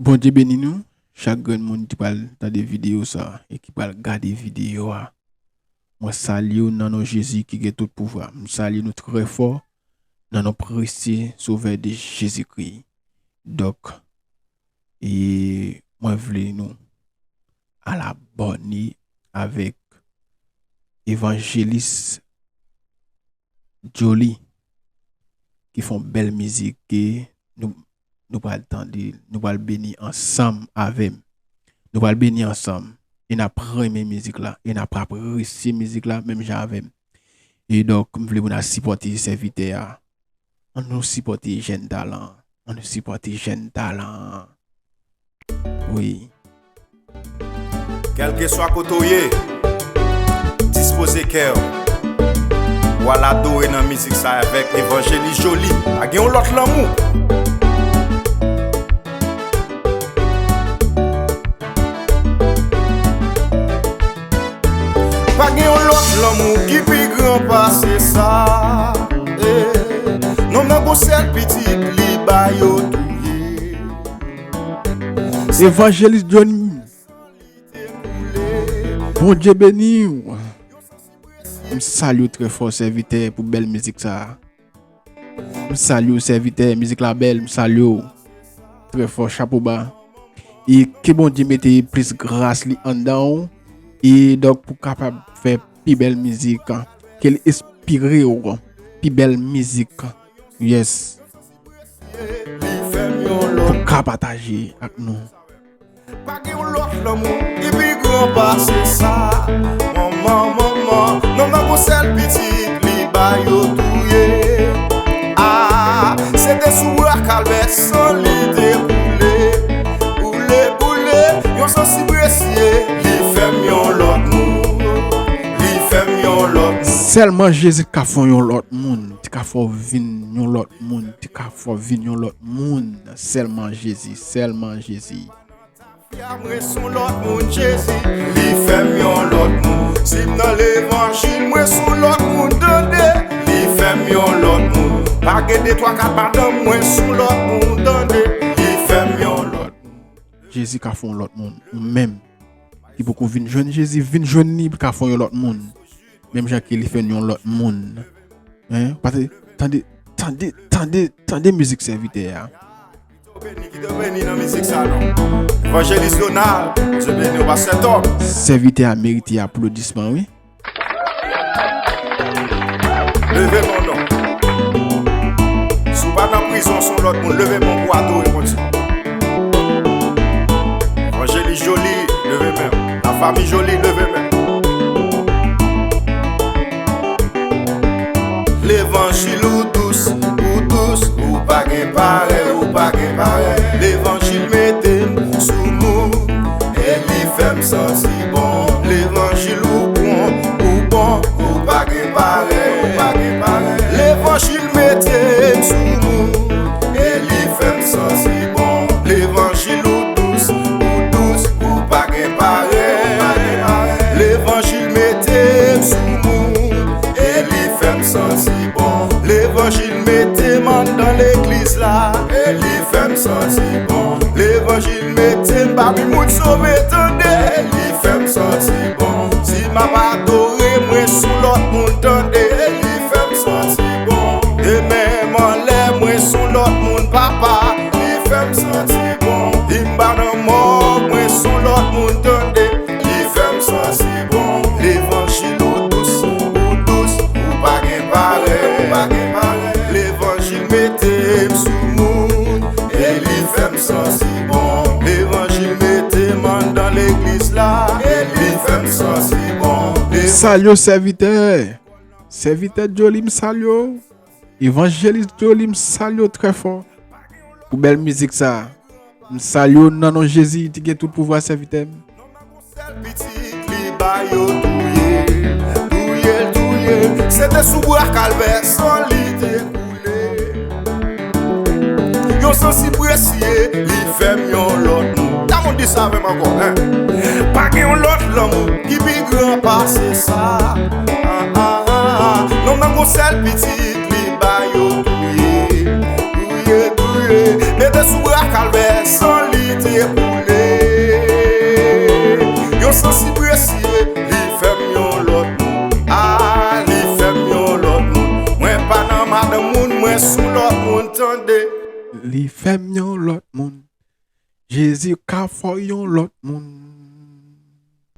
Bon Dieu béni nous, chaque grand monde qui parle dans des vidéos ça et qui parle garder vidéo a. Moi salue dans nos Jésus qui a tout pouvoir. Nous salue nous très fort dans nos précieux sauveur de Jésus-Christ. Donc et moi voulais nous à la bonne avec évangéliste Jolie qui font belle musique et nous pas attendre, nous pas bénir ensemble avec. Nous pas bénir ensemble. Et n'a première musique là, et n'a pas apprécié musique là même j'avais. Et donc nous voulons nous supporter serviteur. On nous supporter jeune talent, on nous supporter jeune talent. Oui. Quel que soit côtoyé, disposez cœur. Voilà doué dans musique ça avec évangéliste Jolie. A gen l'autre l'amour. Pas gen l'autre l'amour qui pi grand passer ça. Non nan go sel petit li ba yo touye. Évangéliste Johnny. Bon Dieu béni. Je salue très fort serviteur pour belle musique ça. Je salue serviteur musique la belle, je salue très fort chapeau bas. Et que bon Dieu mette plus grâce li en dedans et donc pour capable faire plus belle musique qu'elle inspire ou plus belle musique. Yes. Pour capable partager avec nous. Pas gen l'autre l'amour qui pi grand passer ça. Maman, non nan go sel petit li ba yo touye. Ah, c'était sous la calvette sans li boule. Yon sensible li fèm yon l'autre moun. Li fèm yon l'autre. Seulement Jésus ka fon yon l'autre monde, ti ka fò vin yon l'autre monde, ti ka fò vin yon l'autre monde. Seulement Jésus. Moi son l'autre moun Jésus, li fèm yon l'autre moun. Si dans l'évangile, moi son l'autre moun dande, li fèm yon l'autre moun. Pas gede 3-4 pardon, moi son l'autre moun dande, li fèm yon l'autre moun. Jésus ka fon l'autre monde, même qui beaucoup vin jeune Jésus vin jeune ni ka fon yon l'autre monde. Même Jacques il fait yon l'autre monde. Hein? Parce que tendez musique serviteur. Qui te béni dans musique ça non. Évangéliste Donald, je béni au pasteur Tom. Serviteur a mérité applaudissement, oui. Levez mon nom. Sous pas dans prison son l'autre monde, levez mon boiteau et continue. Évangéliste Jolie, levez même. La famille Jolie, levez même. L'évangile ou douce, ou pas gen pareil, ou pas gen pareil. L'évangile mettez sous nous, et li fèm senti bon. L'évangile ou bon, ou pas gen pareil, ou pas gen pareil. L'évangile mettez sous nous, et li fèm senti bon. L'évangile ou douce, ou pas gen pareil. L'évangile mettez sous nous, et li fèm senti bon. L'évangile mettez man dans l'église là, et li fèm senti bon. L'évangile mettez babi moun sauvé tande, et li fèm senti bon. Si m'a pas adoré moi sous l'autre moun tande, et li fèm senti bon. Et même en l'air moi sous l'autre moun papa, li fèm senti bon. Imba nan mort moi sous l'autre moun tande, li fèm senti bon. L'évangile ou douce, ou pas gen pareil. L'évangile mettez sous moun, et li fèm senti bon. L'évangile mettez man dans l'église là, et li fèm senti bon. Salut serviteur. Serviteur Jolie me salue. Évangéliste Jolie me salue très fort. Pour belle musique ça. Me salue dans nom Jésus qui a tout pouvoir serviteur. Petit li ba yo touye. C'était sous bois calvaire sans li découlé. Yon sensible précieux, li fèm yon l'autre moun. Ta moun dit ça même encore, hein? Pas gen l'autre l'amour qui pi grand passer ça. Non nan go sel petit li ba yo touye. Mettez sous bois calvaire sans li découlé. sire, li fem yon lot moun. Ah, li fem yon lot moun. Mwen pa nan madame moun, mwen sou lot moun tande. Li fem yon lot moun. Jésus ka fò yon lot moun.